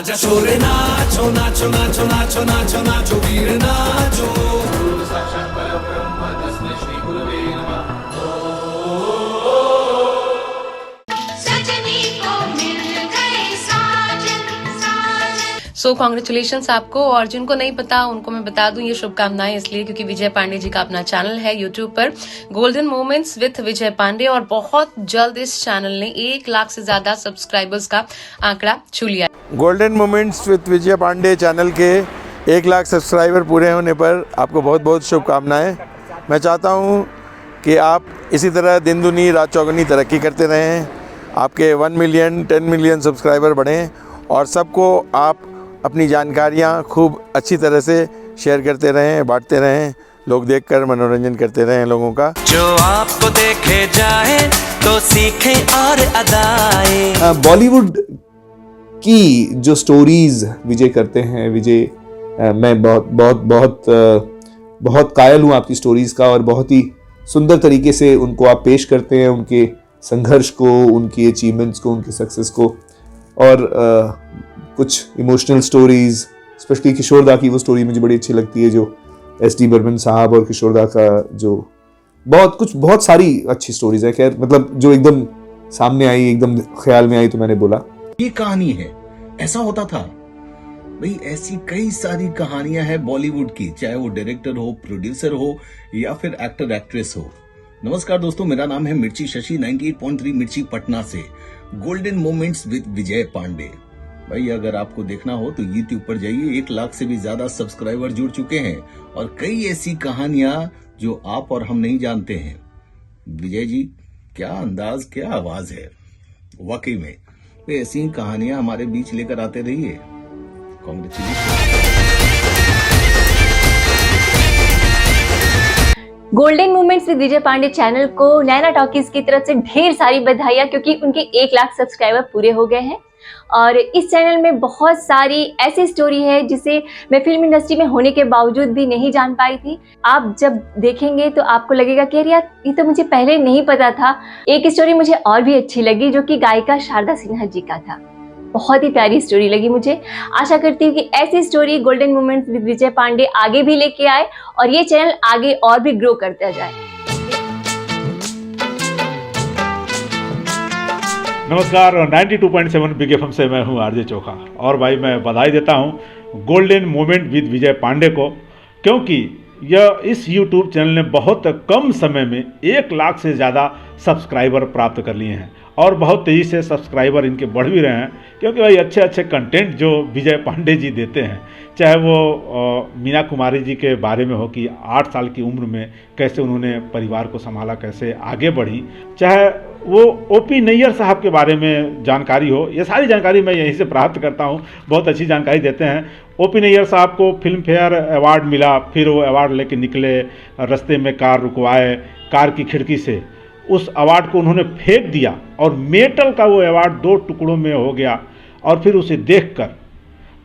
राजा शोरे नाचो नाचो नाचो नाचो नाचो नाचो वीर नाचो। साक्षात् परब्रह्म तस्मै श्री गुरवे नमः। सो कॉन्ग्रेचुलेशंस आपको, और जिनको नहीं पता उनको मैं बता दूं ये शुभकामनाएं इसलिए क्योंकि विजय पांडे जी का अपना चैनल है यूट्यूब पर, golden moments with Vijay Pandey, और बहुत जल्द इस चैनल ने 1 लाख से ज्यादा सब्सक्राइबर्स का आंकड़ा छू लिया। Golden moments with Vijay Pandey channel के 1 लाख सब्सक्राइबर पूरे होने पर आपको बहुत बहुत शुभकामनाएं। मैं चाहता हूं कि आप इसी तरह दिन दुनी रात चौगुनी तरक्की करते रहें, आपके 1 मिलियन 10 मिलियन सब्सक्राइबर बढ़ें, और सबको आप अपनी जानकारियाँ खूब अच्छी तरह से शेयर करते रहें, बांटते रहें, लोग देखकर मनोरंजन करते रहें लोगों का। जो आपको देखे जाए तो सीखे और अदाए। बॉलीवुड की जो स्टोरीज विजय करते हैं, विजय मैं बहुत कायल हूँ आपकी स्टोरीज का, और बहुत ही सुंदर तरीके से उनको आप पेश करते हैं, उनके संघर्ष को, उनकी अचीवमेंट्स को, उनके सक्सेस को, और कुछ इमोशनल स्टोरीज, स्पेशली किशोरदा की वो स्टोरी मुझे बड़ी अच्छी लगती है, जो एस.डी. बर्मन साहब और किशोरदा का जो बहुत सारी अच्छी स्टोरीज है। खैर मतलब जो एकदम सामने आई, एकदम ख्याल में आई, तो मैंने बोला ये कहानी है, ऐसा होता था भाई। ऐसी कई सारी कहानियां हैं बॉलीवुड की, चाहे वो डायरेक्टर हो, प्रोड्यूसर हो, या फिर एक्टर एक्ट्रेस हो। नमस्कार दोस्तों, मेरा नाम है मिर्ची शशि, 98.3 मिर्ची पटना से। Golden moments with Vijay Pandey. भाई अगर आपको देखना हो तो YouTube पर जाइए, 1 लाख से भी ज्यादा सब्सक्राइबर जुड़ चुके हैं, और कई ऐसी कहानियां जो आप और हम नहीं जानते हैं। विजय जी क्या अंदाज, क्या आवाज है वाकई में। तो ऐसी कहानियां हमारे बीच लेकर आते रहिए। Congratulation. Golden moments with Vijay Pandey channel को नैना टॉकीज की तरफ से ढेर सारी बधाइयां, क्योंकि उनके 1 लाख सब्सक्राइबर पूरे हो गए हैं। और इस चैनल में बहुत सारी ऐसी स्टोरी है जिसे मैं फिल्म इंडस्ट्री में होने के बावजूद भी नहीं जान पाई थी। आप जब देखेंगे तो आपको लगेगा कि यार ये तो मुझे पहले नहीं पता था। एक स्टोरी मुझे और भी अच्छी लगी, जो कि गायिका शारदा सिन्हा जी का था। बहुत ही प्यारी स्टोरी लगी मुझे। आशा करती हूँ कि ऐसी story golden moments with Vijay Pandey आगे भी लेके आए, और ये चैनल आगे और भी ग्रो करता जाए। नमस्कार, 92.7 बिग एफएम से मैं हूं आरजे चोखा, और भाई मैं बधाई देता हूं golden moment with Vijay Pandey को, क्योंकि यह इस यूट्यूब चैनल ने बहुत कम समय में 1 लाख से ज़्यादा सब्सक्राइबर प्राप्त कर लिए हैं, और बहुत तेज़ी से सब्सक्राइबर इनके बढ़ भी रहे हैं, क्योंकि भाई अच्छे अच्छे कंटेंट जो विजय पांडे जी देते हैं, चाहे वो मीना कुमारी जी के बारे में हो कि 8 साल की उम्र में कैसे उन्होंने परिवार को संभाला, कैसे आगे बढ़ी, चाहे वो ओपी नैयर साहब के बारे में जानकारी हो, ये सारी जानकारी मैं यहीं से प्राप्त करता हूँ। बहुत अच्छी जानकारी देते हैं। ओपी नैयर साहब को फिल्म फेयर अवार्ड मिला, फिर वो अवार्ड लेके निकले, रास्ते में कार रुकवाए, कार की खिड़की से उस अवार्ड को उन्होंने फेंक दिया, और मेटल का वो अवार्ड 2 टुकड़ों में हो गया, और फिर उसे देखकर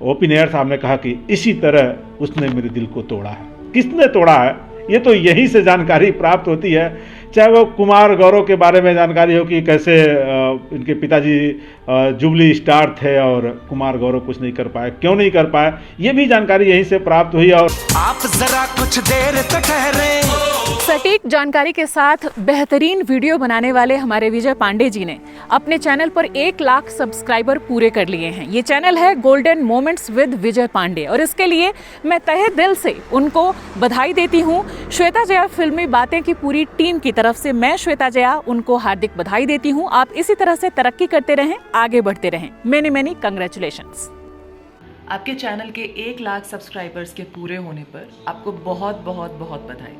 ओपी नैयर साहब ने कहा कि इसी तरह उसने मेरे दिल को तोड़ा है। किसने तोड़ा है ये तो यहीं से जानकारी प्राप्त होती है। चाहे वो कुमार गौरव के बारे में जानकारी हो कि कैसे इनके पिताजी जुबली स्टार थे और कुमार गौरव कुछ नहीं कर पाए, क्यों नहीं कर पाए, ये भी जानकारी यहीं से प्राप्त हुई। और आप जरा कुछ देर तक ठहरे। सटीक जानकारी के साथ बेहतरीन वीडियो बनाने वाले हमारे विजय पांडे जी ने अपने चैनल पर 1 लाख सब्सक्राइबर पूरे कर लिए हैं। ये चैनल है golden moments with Vijay Pandey, और इसके लिए मैं तहे दिल से उनको बधाई देती हूँ। श्वेता जया फिल्मी बातें की पूरी टीम की तरफ से मैं श्वेता जया उनको हार्दिक बधाई देती हूँ। आप इसी तरह से तरक्की करते रहें, आगे बढ़ते रहें। Many congratulations. आपके चैनल के 1 लाख सब्सक्राइबर्स के पूरे होने पर आपको बहुत बहुत बहुत बधाई।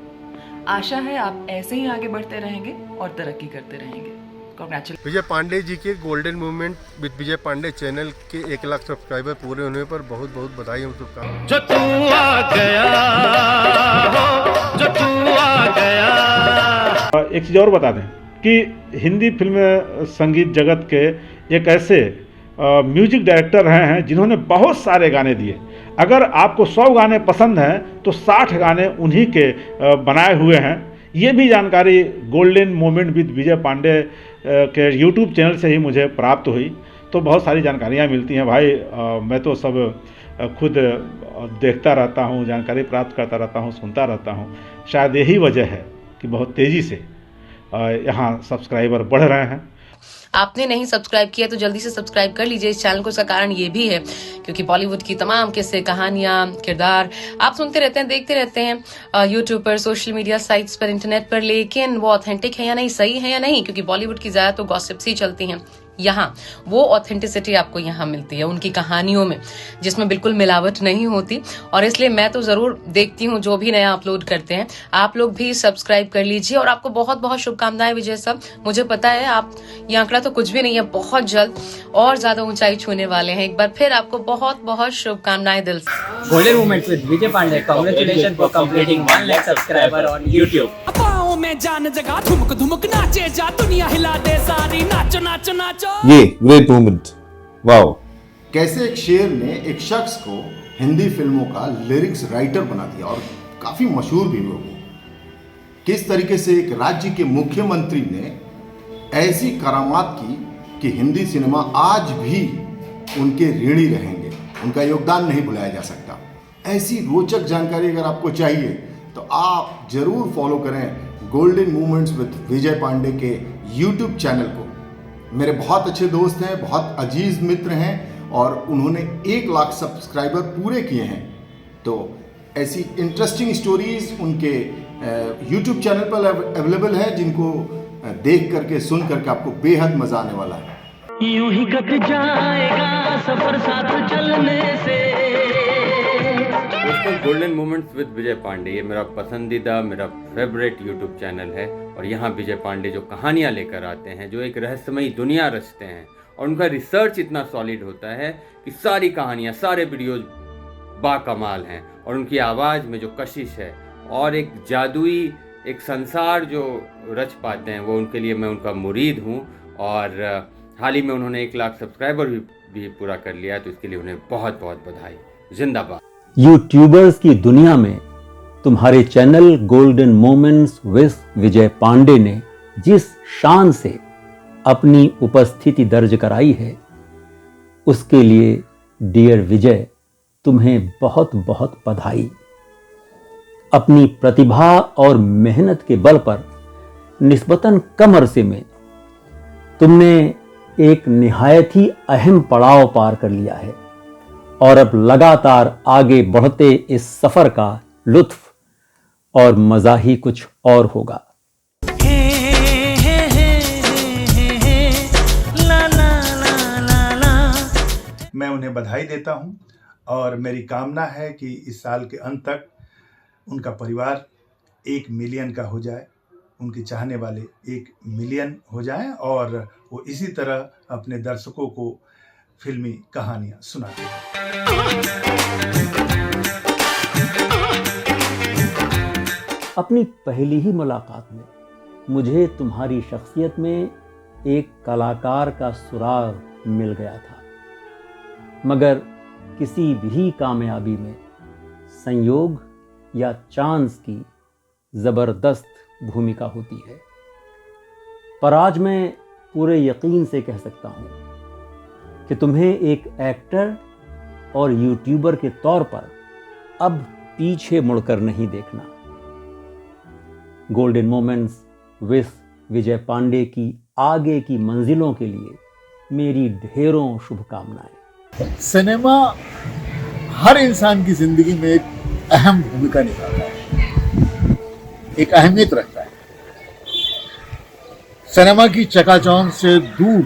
आशा है आप ऐसे ही आगे बढ़ते रहेंगे और तरक्की करते रहेंगे। कांग्रेचुलेशन। विजय पांडे जी के golden movement with Vijay Pandey channel के 1 लाख सब्सक्राइबर पूरे होने पर बहुत बहुत बधाई हो शुभकामनाएं। जो तू आ गया हो, जो तू आ गया। एक चीज़ और बता दें कि हिंदी फिल्म संगीत जगत के एक ऐसे म्यूजिक डायरेक्टर रहे हैं जिन्होंने बहुत सारे गाने दिए। अगर आपको 100 गाने पसंद हैं तो 60 गाने उन्हीं के बनाए हुए हैं। ये भी जानकारी golden moment with Vijay Pandey के यूट्यूब चैनल से ही मुझे प्राप्त हुई। तो बहुत सारी जानकारियाँ मिलती हैं भाई। मैं तो सब खुद देखता रहता हूँ, जानकारी प्राप्त करता रहता हूँ, सुनता रहता हूँ। शायद यही वजह है कि बहुत तेज़ी से यहाँ सब्सक्राइबर बढ़ रहे हैं। आपने नहीं सब्सक्राइब किया तो जल्दी से सब्सक्राइब कर लीजिए इस चैनल को। इसका कारण ये भी है क्योंकि बॉलीवुड की तमाम किस्से, कहानियां, किरदार आप सुनते रहते हैं, देखते रहते हैं यूट्यूब पर, सोशल मीडिया साइट्स पर, इंटरनेट पर, लेकिन वो ऑथेंटिक है या नहीं, सही है या नहीं, क्योंकि बॉलीवुड की ज्यादा तो गॉसिप्स ही चलती हैं। यहाँ वो ऑथेंटिसिटी आपको यहाँ मिलती है उनकी कहानियों में, जिसमें बिल्कुल मिलावट नहीं होती। और इसलिए मैं तो जरूर देखती हूँ जो भी नया अपलोड करते हैं। आप लोग भी सब्सक्राइब कर लीजिए और आपको बहुत बहुत शुभकामनाएं विजय साहब। मुझे पता है आप ये आंकड़ा तो कुछ भी नहीं है, बहुत जल्द और ज्यादा ऊंचाई छूने वाले हैं। एक बार फिर आपको बहुत बहुत शुभकामनाएं दिल से। Golden moments with Vijay Pandey, congratulation for completing 1 lakh subscriber on YouTube। में जान जगह धुमक धुमक नाचे जा, दुनिया हिला दे सारी, नाचो नाचो नाचो। ये ग्रेट मोमेंट, वाओ। कैसे एक शेर ने एक शख्स को हिंदी फिल्मों का लिरिक्स राइटर बना दिया और काफी मशहूर भी हुए। किस तरीके से एक राज्य के मुख्यमंत्री ने ऐसी करामात की कि हिंदी सिनेमा आज भी उनके ऋणी रहेंगे, उनका योगदान नहीं भुलाया जा सकता। ऐसी रोचक जानकारी अगर आपको चाहिए तो आप जरूर फॉलो करें golden moments with Vijay Pandey के YouTube चैनल को। मेरे बहुत अच्छे दोस्त हैं, बहुत अजीज मित्र हैं और उन्होंने 1 लाख सब्सक्राइबर पूरे किए हैं। तो ऐसी इंटरेस्टिंग स्टोरीज उनके YouTube चैनल पर अवेलेबल है, जिनको देख करके सुन करके आपको बेहद मजा आने वाला है। यूं ही कट जाएगा सफर साथ चलने से। दोस्तों, golden moments with Vijay Pandey ये मेरा पसंदीदा, मेरा फेवरेट यूट्यूब चैनल है। और यहाँ विजय पांडे जो कहानियाँ लेकर आते हैं, जो एक रहस्यमयी दुनिया रचते हैं, और उनका रिसर्च इतना सॉलिड होता है कि सारी कहानियाँ, सारे वीडियोज बाकमाल हैं। और उनकी आवाज़ में जो कशिश है और एक जादुई एक संसार जो रच पाते हैं, वो उनके लिए मैं उनका मुरीद हूँ। और हाल ही में उन्होंने 1 लाख सब्सक्राइबर भी पूरा कर लिया, तो इसके लिए उन्हें बहुत बहुत बधाई। जिंदाबाद। यूट्यूबर्स की दुनिया में तुम्हारे channel golden moments with Vijay Pandey ने जिस शान से अपनी उपस्थिति दर्ज कराई है, उसके लिए डियर विजय तुम्हें बहुत बहुत बधाई। अपनी प्रतिभा और मेहनत के बल पर निस्बतन कम अरसे में तुमने एक निहायत ही अहम पड़ाव पार कर लिया है और अब लगातार आगे बढ़ते इस सफर का लुत्फ और मजा ही कुछ और होगा। मैं उन्हें बधाई देता हूं और मेरी कामना है कि इस साल के अंत तक उनका परिवार 1 मिलियन का हो जाए, उनके चाहने वाले 1 मिलियन हो जाएं और वो इसी तरह अपने दर्शकों को फिल्मी कहानियां सुनाते हैं। अपनी पहली ही मुलाकात में मुझे तुम्हारी शख्सियत में एक कलाकार का सुराग मिल गया था, मगर किसी भी कामयाबी में संयोग या चांस की ज़बरदस्त भूमिका होती है। पर आज मैं पूरे यकीन से कह सकता हूँ कि तुम्हें एक एक्टर और यूट्यूबर के तौर पर अब पीछे मुड़कर नहीं देखना। Golden moments with Vijay Pandey की आगे की मंजिलों के लिए मेरी ढेरों शुभकामनाएं। सिनेमा हर इंसान की जिंदगी में एक अहम भूमिका निभाता है, एक अहमियत रखता है। सिनेमा की चकाचौंध से दूर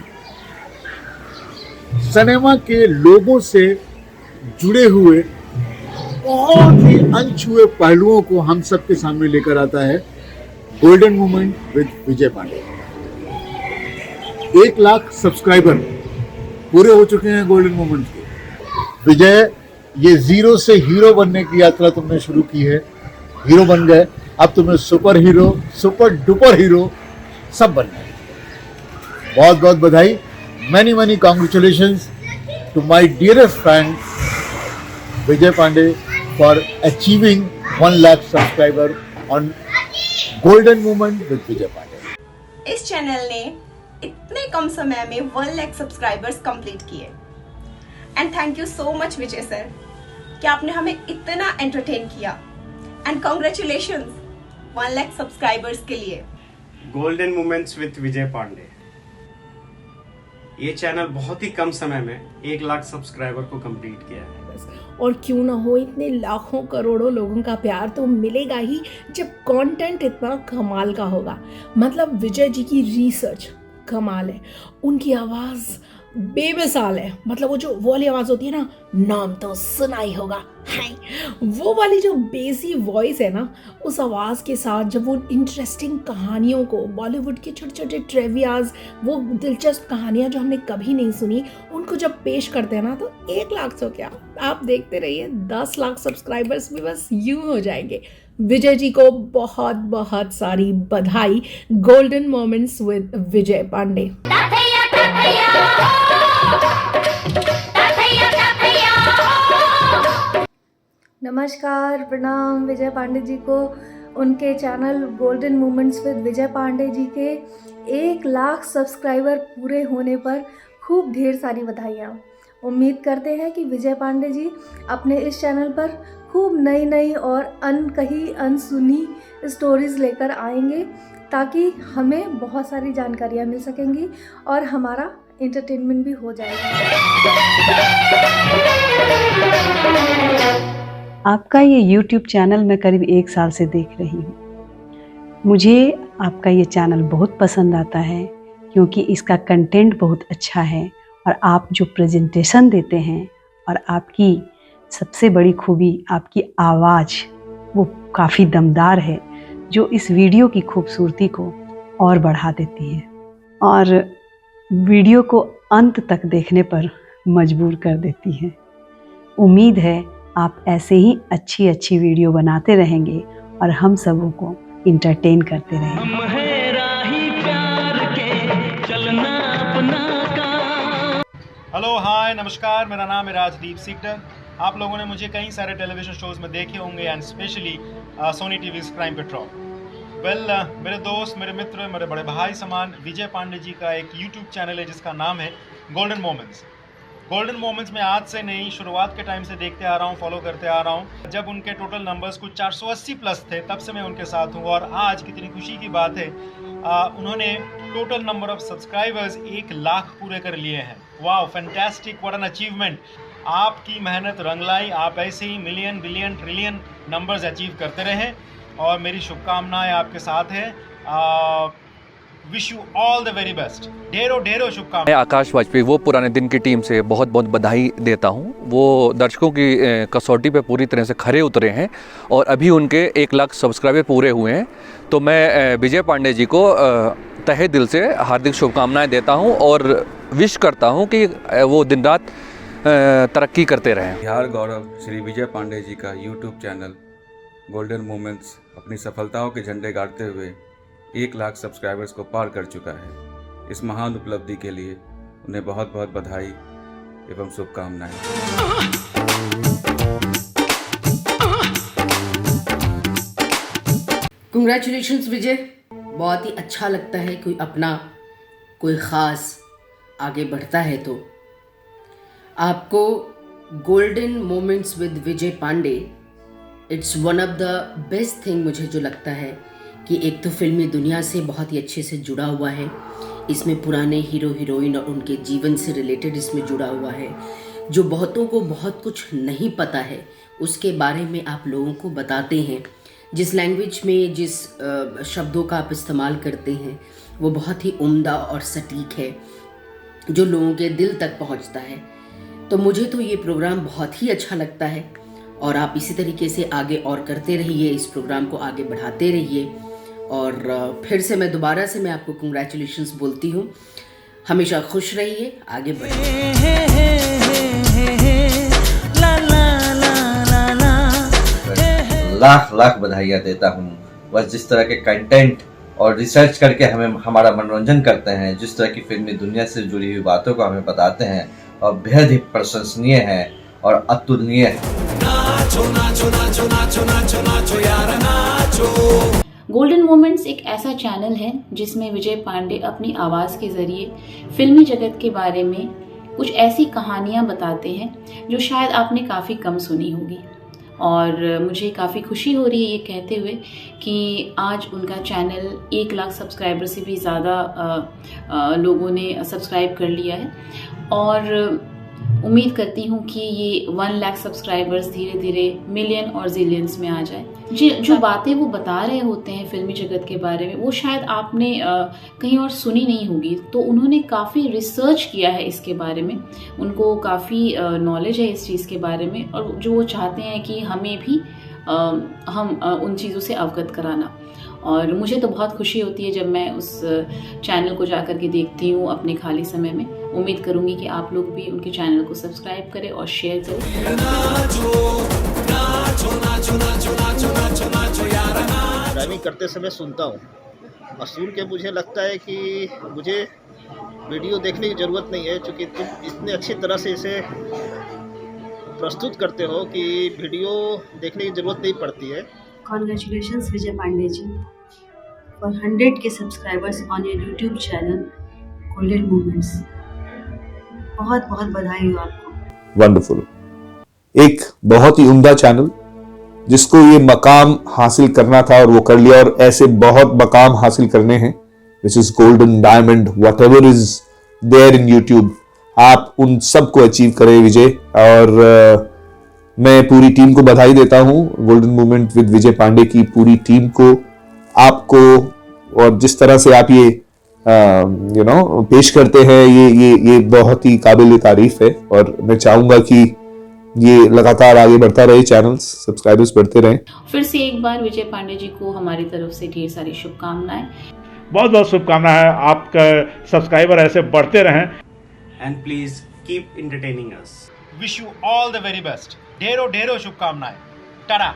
सिनेमा के लोगों से जुड़े हुए बहुत ही अनछुए पहलुओं को हम सबके सामने लेकर आता है golden moment with Vijay Pandey. 1 lakh subscriber पूरे हो चुके हैं गोल्डन मोमेंट के। विजय, ये जीरो से हीरो बनने की यात्रा तुमने शुरू की है, हीरो बन गए, अब तुम्हें super hero, super duper hero सब बनना है। बहुत बहुत बधाई, many congratulations to my dearest friend Vijay Pandey for achieving 1 lakh subscriber on Golden Moment with Vijay Pandey। इस चैनल ने इतने कम समय में 1 लाख सब्सक्राइबर्स कंप्लीट किए। And thank you so much Vijay sir कि आपने हमें इतना एंटरटेन किया। एंड कॉन्ग्रेचुलेशंस 1 लाख सब्सक्राइबर्स के लिए। Golden moments with Vijay Pandey, ये चैनल बहुत ही कम समय में 1 लाख सब्सक्राइबर को कंप्लीट किया है। और क्यों ना हो, इतने लाखों करोड़ों लोगों का प्यार तो मिलेगा ही जब कंटेंट इतना कमाल का होगा। मतलब विजय जी की रिसर्च कमाल है, उनकी आवाज़ बेमिसाल है। मतलब वो वाली आवाज़ होती है ना, नाम तो सुना ही होगा, हाय, वो वाली जो बेसी वॉइस है ना, उस आवाज़ के साथ जब वो इंटरेस्टिंग कहानियों को, बॉलीवुड के छोटे छोटे ट्रेवियाज, वो दिलचस्प कहानियाँ जो हमने कभी नहीं सुनी, उनको जब पेश करते हैं ना, तो 1 लाख तो क्या, आप देखते रहिए 10 लाख सब्सक्राइबर्स भी बस यूँ हो जाएंगे। विजय जी को बहुत बहुत सारी बधाई। Golden moments with Vijay Pandey. नमस्कार, प्रणाम विजय पांडे जी को। उनके channel golden moments with Vijay Pandey ji के 1 लाख सब्सक्राइबर पूरे होने पर खूब ढेर सारी बधाइयाँ। उम्मीद करते हैं कि विजय पांडे जी अपने इस चैनल पर खूब नई नई और अनकही अनसुनी स्टोरीज़ लेकर आएंगे, ताकि हमें बहुत सारी जानकारियाँ मिल सकेंगी और हमारा एंटरटेनमेंट भी हो जाएगा। आपका ये YouTube चैनल मैं करीब 1 साल से देख रही हूँ। मुझे आपका ये चैनल बहुत पसंद आता है, क्योंकि इसका कंटेंट बहुत अच्छा है और आप जो प्रेजेंटेशन देते हैं, और आपकी सबसे बड़ी खूबी आपकी आवाज़ वो काफ़ी दमदार है, जो इस वीडियो की खूबसूरती को और बढ़ा देती है और वीडियो को अंत तक देखने पर मजबूर कर देती है। उम्मीद है आप ऐसे ही अच्छी अच्छी वीडियो बनाते रहेंगे और हम सबों को इंटरटेन करते रहेंगे। हेलो, हाय, नमस्कार, मेरा नाम है राजदीप सिकदर। आप लोगों ने मुझे कई सारे टेलीविज़न शोज़ में देखे होंगे, and specially Sony TV's crime patrol. मेरे दोस्त, मेरे मित्र, मेरे बड़े भाई समान विजय पांडे जी का एक यूट्यूब चैनल है जिसका नाम है गोल्डन मोमेंट्स। गोल्डन मोमेंट्स में आज से नहीं, शुरुआत के टाइम से देखते आ रहा हूँ, फॉलो करते आ रहा हूँ। जब उनके टोटल नंबर्स कुछ 480 प्लस थे, तब से मैं उनके साथ हूँ। और आज कितनी खुशी की बात है, उन्होंने total number of subscribers 1 lakh पूरे कर लिए हैं। वाह, फैंटास्टिक, व्हाट एन अचीवमेंट। आपकी मेहनत रंग लाई, आप ऐसे ही million, billion, trillion numbers achieve करते रहें और मेरी शुभकामनाएं आपके साथ है। Wish you all the very best. ढेरों ढेरों शुभकामनाएं। मैं आकाश वाजपेयी वो पुराने दिन की टीम से बहुत बहुत बधाई देता हूं। वो दर्शकों की कसौटी पे पूरी तरह से खरे उतरे हैं और अभी उनके 1 लाख सब्सक्राइबर पूरे हुए हैं। तो मैं विजय पांडे जी को तहे दिल से हार्दिक शुभकामनाएं देता हूं और विश करता हूं कि वो दिन रात तरक्की करते रहें। बिहार गौरव श्री विजय पांडे जी का यूट्यूब चैनल गोल्डन मोमेंट्स अपनी सफलताओं के झंडे गाड़ते हुए 1 लाख सब्सक्राइबर्स को पार कर चुका है। इस महान उपलब्धि के लिए उन्हें बहुत बहुत बधाई एवं शुभकामनाएं। कंग्रेचुलेशंस विजय। बहुत ही अच्छा लगता है कोई अपना, कोई ख़ास आगे बढ़ता है तो। आपको golden moments with Vijay Pandey, it's one of the best thing मुझे जो लगता है कि एक तो फिल्मी दुनिया से बहुत ही अच्छे से जुड़ा हुआ है, इसमें पुराने हीरो हीरोइन और उनके जीवन से रिलेटेड इसमें जुड़ा हुआ है। जो बहुतों को बहुत कुछ नहीं पता है उसके बारे में आप लोगों को बताते हैं। जिस लैंग्वेज में जिस शब्दों का आप इस्तेमाल करते हैं वो बहुत ही उम्दा और सटीक है, जो लोगों के दिल तक पहुंचता है। तो मुझे तो ये प्रोग्राम बहुत ही अच्छा लगता है और आप इसी तरीके से आगे और करते रहिए, इस प्रोग्राम को आगे बढ़ाते रहिए। और फिर से मैं दोबारा से मैं आपको कंग्रेचुलेशंस बोलती हूँ। हमेशा खुश रहिए, आगे बढ़िए। लाख लाख बधाइयाँ देता हूँ। बस जिस तरह के कंटेंट और रिसर्च करके हमें हमारा मनोरंजन करते हैं, जिस तरह की फिल्मी दुनिया से जुड़ी हुई बातों को हमें बताते हैं, और बेहद ही प्रशंसनीय है और अतुलनीय है। नाचो नाचो नाचो नाचो नाचो नाचो यार नाचो। गोल्डन मोमेंट्स एक ऐसा चैनल है जिसमें विजय पांडे अपनी आवाज़ के ज़रिए फिल्मी जगत के बारे में कुछ ऐसी कहानियाँ बताते हैं जो शायद आपने काफ़ी कम सुनी होगी। और मुझे काफ़ी खुशी हो रही है ये कहते हुए कि आज उनका चैनल 1 लाख सब्सक्राइबर से भी ज़्यादा लोगों ने सब्सक्राइब कर लिया है और उम्मीद करती हूँ कि ये 1 लाख सब्सक्राइबर्स धीरे धीरे मिलियन और जिलियंस में आ जाए। जो बातें वो बता रहे होते हैं फिल्मी जगत के बारे में वो शायद आपने कहीं और सुनी नहीं होगी। तो उन्होंने काफ़ी रिसर्च किया है इसके बारे में, उनको काफ़ी नॉलेज है इस चीज़ के बारे में और जो वो चाहते हैं कि हमें भी हम उन चीज़ों से अवगत कराना। और मुझे तो बहुत खुशी होती है जब मैं उस चैनल को जा कर के देखती हूँ अपने खाली समय में। उम्मीद करूँगी कि आप लोग भी उनके चैनल को सब्सक्राइब करें और शेयर करें। ड्राइविंग करते समय सुनता हूँ और सुन के मुझे लगता है कि मुझे वीडियो देखने की ज़रूरत नहीं है, क्योंकि तुम इतने अच्छी तरह से इसे प्रस्तुत करते हो कि वीडियो देखने की ज़रूरत नहीं पड़ती है। Congratulations Vijay Pandey ji for 100K subscribers on your YouTube channel golden moments. बहुत बहुत बधाई हो आपको। वंडरफुल, एक बहुत ही उम्दा चैनल जिसको ये मकाम हासिल करना था और वो कर लिया, और ऐसे बहुत मकाम हासिल करने हैं which is golden diamond whatever is there in YouTube, आप उन सब को अचीव करें विजय। और मैं पूरी टीम को बधाई देता हूं, golden movement with Vijay Pandey की पूरी टीम को, आपको, और जिस तरह से आप ये पेश करते हैं ये बहुत ही काबिल तारीफ है। और मैं चाहूंगा कि ये लगातार आगे बढ़ता रहे, चैनल्स सब्सक्राइबर्स बढ़ते रहें। फिर से एक बार विजय पांडे जी को हमारी तरफ से ढेर सारी शुभकामनाएं। बहुत बहुत शुभकामनाएं, आपका सब्सक्राइबर ऐसे बढ़ते रहें। And please keep entertaining us. Wish you all the very best. ढेरों ढेरों शुभकामनाएं। टाटा।